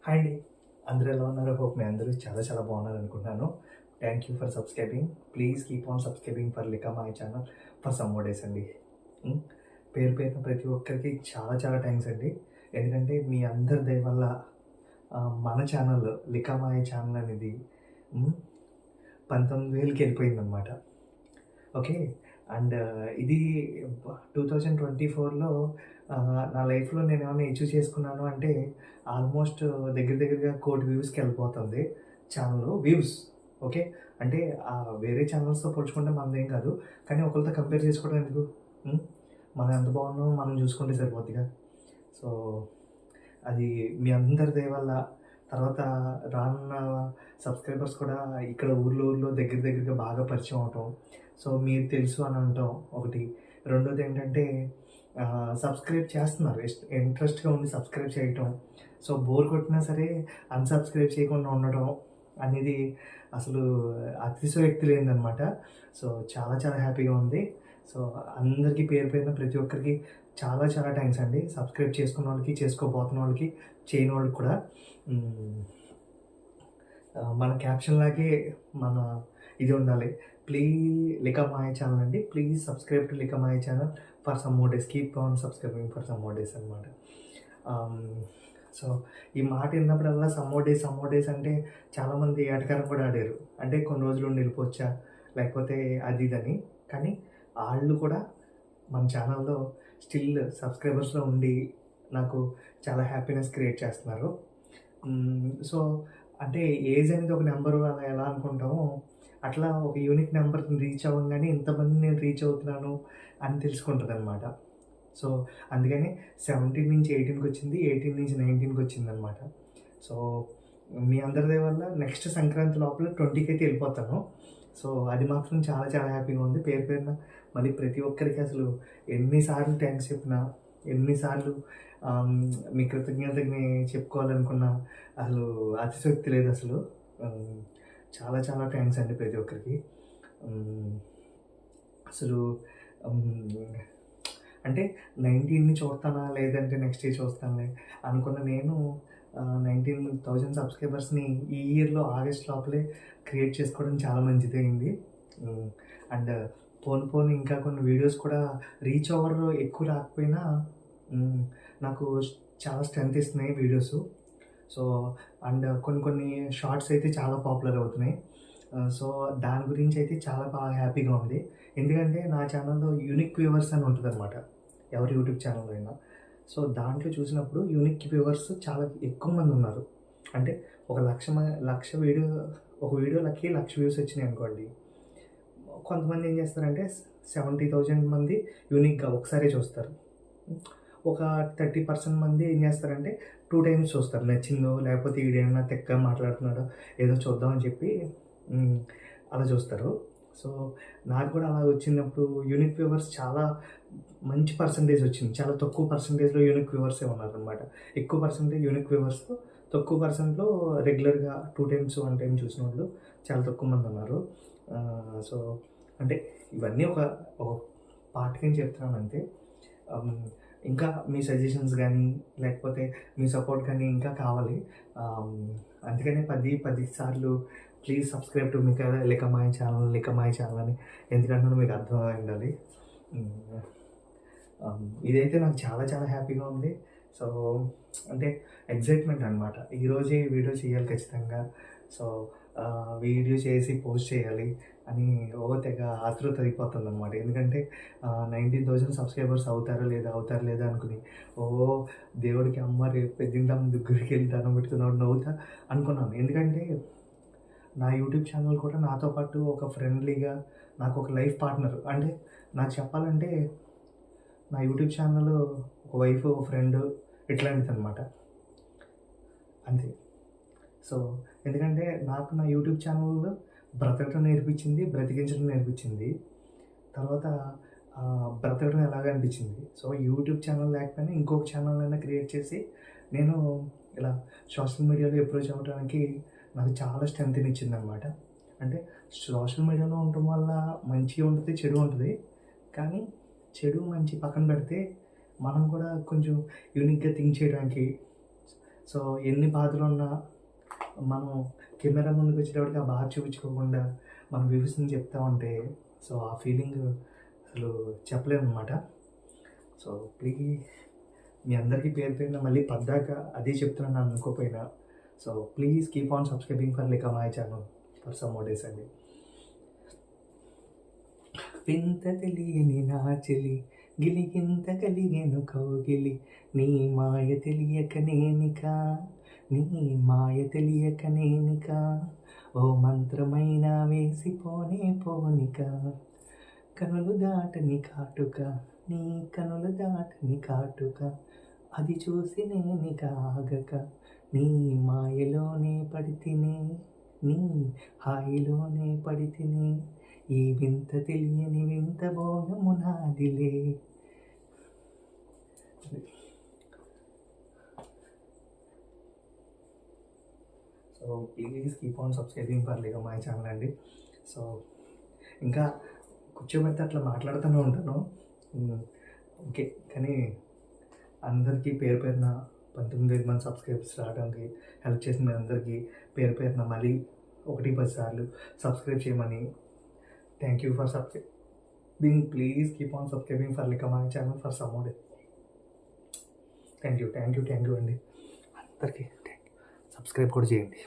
Hi అండి. అందరూ ఎలా ఉన్నారు? హోప్ మీ అందరూ చాలా చాలా బాగున్నారు అనుకుంటున్నాను. Thank you for subscribing. Please keep on subscribing for లికా my channel for some more days అండి. హ్మ్. పేరు పేరున ప్రతి ఒక్కరికి చాలా చాలా థ్యాంక్స్ అండి. ఎందుకంటే మీ అందరి దయ వల్ల మన ఛానల్ లికా మై ఛానల్ అనేది హ్మ్. 19,000కి వెళ్ళిపోయిందనమాట. ఓకే. అండ్ ఇది 2024లో నా లైఫ్‌లో నేనేమన్నా అచీవ్ చేసుకున్నాను అంటే ఆల్మోస్ట్ దగ్గర దగ్గరగా 1,00,00,000 వ్యూస్‌కి వెళ్ళిపోతుంది ఛానెల్ వ్యూస్. ఓకే. అంటే వేరే ఛానెల్స్‌తో పోల్చుకుంటే మనదేం కాదు. కానీ ఒకళ్ళతో కంపేర్ చేసుకోవడం ఎందుకు? హ్మ్. మనం ఎంత బాగున్నామో మనం చూసుకుంటే సరిపోద్దిగా. సో, అది మీ అందరి దయ వల్ల తర్వాత రానున్న సబ్స్క్రైబర్స్ కూడా ఇక్కడ ఊర్లో దగ్గర దగ్గరగా బాగా పరిచయం అవ్వటం. సో, మీరు తెలుసు అని అనటం ఒకటి. రెండోదేంటంటే సబ్స్క్రైబ్ చేస్తున్నారు. ఇంట్రెస్ట్‌గా ఉండి సబ్స్క్రైబ్ చేయటం. సో, బోర్ కొట్టినా సరే అన్‌సబ్స్క్రైబ్ చేయకుండా ఉండడం అనేది అసలు అతిశయోక్తి లేనిదనమాట. సో, చాలా చాలా హ్యాపీగా ఉంది. సో, అందరికీ పేరు పేరున ప్రతి ఒక్కరికి చాలా చాలా థ్యాంక్స్ అండి. సబ్స్క్రైబ్ చేసుకున్నోళ్ళకి, చేసుకోబోతున్నోళ్ళకి, చేయనోళ్ళకి కూడా. హ్మ్. మన క్యాప్షన్ లాగే మన ఇది ఉండాలి. లికా మాయ ఛానల్ అండి. Please subscribe to Lika Maya channel for some more days. Keep on subscribing for some more days అనమాట. ఆహ్, సో, ఈ మాట విన్నప్పుడల్లా సమ్ మోర్ డేస్ అంటే చాలామంది ఎటకారం కూడా ఆడారు. అంటే కొన్ని రోజులు ఉండి వెళ్ళిపోవచ్చా? లేకపోతే అది ఇదని. కానీ ఆళ్ళు కూడా మన ఛానల్‌లో స్టిల్ సబ్స్క్రైబర్స్‌లో ఉండి నాకు చాలా హ్యాపీనెస్ క్రియేట్ చేస్తున్నారు. సో, అంటే ఏజ్ అనేది ఒక నంబరు అలా ఎలా అనుకుంటామో, అట్లా ఒక యూనిక్ నంబర్‌ని రీచ్ అవ్వంగానే ఇంతమందిని నేను రీచ్ అవుతున్నాను అని తెలుసుకుంటదనమాట. సో, అందుకని 17 నుంచి 18కొచ్చింది. 18 నుంచి 19కొచ్చిందనమాట. సో, మీ అందరి దయ వల్ల నెక్స్ట్ సంక్రాంతి లోపల 20కి అయితే ఎళ్ళిపోతాను. సో, అది మాత్రం చాలా చాలా హ్యాపీగా ఉంది. పేరు పేరున మళ్ళీ ప్రతి ఒక్కరికి అసలు ఎన్ని సార్లు థాంక్స్ చెప్పినా, ఎన్ని సార్లు మీ కృతజ్ఞతని చెప్పుకోవాలనుకున్నా అసలు అతిశయోక్తి లేదసలు. హ్మ్. చాలా చాలా థాంక్స్ అండి ప్రతి ఒక్కరికి. హ్మ్. అసలు హ్మ్. అంటే 19ని చూస్తానా లేదంటే నెక్స్ట్ ఇయర్ చూస్తానులే అనుకున్న నేను 19,000 సబ్స్క్రైబర్స్‌ని ఈ ఇయర్‌లో ఆగస్ట్ లోపలే క్రియేట్ చేసుకోవడం చాలా మంచిదయింది. హ్మ్. అండ్ పోను పోను ఇంకా కొన్ని వీడియోస్ కూడా రీచ్ ఓవర్ ఎక్కువ రాకపోయినా హ్మ్. నాకు చాలా స్ట్రెంత్ ఇస్తున్నాయి వీడియోసు. సో, అండ్ కొన్ని కొన్ని షార్ట్స్ అయితే చాలా పాపులర్ అవుతున్నాయి. సో, దాని గురించయితే చాలా బాగా హ్యాపీగా ఉంది. ఎందుకంటే నా ఛానెల్‌లో యూనిక్ వ్యూవర్స్ అని ఉంటదనమాట. ఎవరి యూట్యూబ్ ఛానెల్‌లో అయినా. సో, దాంట్లో చూసినప్పుడు యూనిక్ వ్యూవర్స్ చాలా ఎక్కువ మందున్నారు. అంటే ఒక 1,00,000 వీడియో ఒక వీడియోలకి 1,00,000 వ్యూస్ వచ్చినాయనుకోండి. కొంతమంది ఏం చేస్తారంటే 70,000 మంది యూనిక్‌గా ఒకసారే చూస్తారు. ఒక 30% మంది ఏం చేస్తారంటే 2 టైమ్స్ చూస్తారు. నచ్చిందో లేకపోతే ఈడేమన్నా తిక్కగా మాట్లాడుతున్నాడో ఏదో చూద్దాం అని చెప్పి హ్మ్. అలా చూస్తారు. సో, నాకు కూడా అలా వచ్చినప్పుడు యూనిక్ వ్యూవర్స్ చాలా మంచి పర్సెంటేజ్ వచ్చింది. చాలా తక్కువ పర్సెంటేజ్‌లో యూనిక్ వ్యూవర్సే ఉన్నారనమాట. ఎక్కువ పర్సెంటేజ్ యూనిక్ వ్యూవర్స్‌తో తక్కువ పర్సెంట్‌లో రెగ్యులర్‌గా 2 టైమ్స్, 1 టైమ్ చూసినోళ్ళు చాలా తక్కువ మందున్నారు. సో, అంటే ఇవన్నీ ఒక పార్ట్ కింద చెప్తున్నానంతే. హ్మ్. ఇంకా మీ సజెషన్స్ గానీ, లేకపోతే మీ సపోర్ట్ గానీ ఇంకా కావాలి. ఆహ్, అందుకనే 10 సార్లు please subscribe to Lika my channel అని ఎందుకంటున్నానో మీకు అర్థమై ఉండాలి. హ్మ్. ఇదైతే నాకు చాలా చాలా హ్యాపీగా ఉంది. సో, అంటే ఎక్సైట్‌మెంట్ అనమాట. ఈరోజే ఈ వీడియో చేయాలి ఖచ్చితంగా. సో, వీడియో చేసి పోస్ట్ చేయాలి అని తెగ ఆతృత అయిపోతుందనమాట. ఎందుకంటే 19,000 సబ్స్క్రైబర్స్ అవుతారా లేదా అనుకుని దేవుడికి అమ్మ రేపు పెద్దింటమ్మ దగ్గరికెళ్ళి దండం పెట్టుకున్నప్పుడు నవ్వుతా అనుకున్నాను. ఎందుకంటే నా యూట్యూబ్ ఛానల్ కూడా నాతో పాటు ఒక ఫ్రెండ్లీగా నాకొక లైఫ్ పార్ట్నర్. అంటే నాకు చెప్పాలంటే నా యూట్యూబ్ ఛానల్ ఒక వైఫ్, ఒక ఫ్రెండ్ ఇట్లాంటిదనమాట. అంతే. సో, ఎందుకంటే నాకు నా యూట్యూబ్ ఛానల్ బ్రతకటం నేర్పించింది, బ్రతికించడం నేర్పించింది. తర్వాత బ్రతకడం ఎలాగా అనిపించింది. సో, యూట్యూబ్ ఛానల్ లేకపోయినా ఇంకొక ఛానల్ అయినా క్రియేట్ చేసి నేను ఇలా సోషల్ మీడియాలో అప్రోచ్ అవ్వడానికి నాకు చాలా స్ట్రెంగ్త్‌నిచ్చిందనమాట. అంటే సోషల్ మీడియాలో ఉండటం వల్ల మంచి ఉంటది, చెడు ఉంటది. కానీ చెడు, మంచి పక్కన పెడితే మనం కూడా కొంచెం యూనిక్‌గా థింక్ చేయడానికి సో ఎన్ని బాధలున్నా మనం కెమెరా ముందుకు వచ్చేటప్పటికి ఆ బాధ చూపించుకోకుండా మన వ్యూస్‌ని చెప్తా ఉంటే సో ఆ ఫీలింగ్ అసలు చెప్పలేమనమాట. సో ప్లీజ్ మీ అందరికీ పేరు పేరున మళ్ళీ పద్దాక అదే చెప్తున్నాను అనుకోకపోయినా so please keep on subscribing for లికా my channel for some more days అండి. వింత తెలియని నా చెలి గిలిగింత కలిగెను కౌగిలి నీ మాయ తెలియక నేనిక నీ మాయ తెలియక నేనిక ఓ మంత్రమైన వేసిపోనే పోనిక కనులు దాటని కాటుక నీ కనులు దాటని కాటుక అది చూసి నేనిక ఆగక నీ మాయలోనే పడితిని నీ హాయిలోనే పడితిని ఈ వింత తెలియని వింత భోగము నాదిలే. So please keep on subscribing for లికా my channel అండి. సో ఇంకా కూర్చోబెడితే అట్లా మాట్లాడుతూనే ఉంటాను. ఓకే, కానీ అందరికీ పేరు పేరున 19,000 మంది సబ్స్క్రైబర్స్ రావడానికి హెల్ప్ చేసిన మీ అందరికీ పేరు పేరున మళ్ళీ 1-10 సార్లు సబ్స్క్రైబ్ చేయమని thank you for subscribing. Please keep on subscribing for లికా my channel for some more day. Thank you అండి అందరికీ. సబ్స్క్రైబ్ కూడా చేయండి.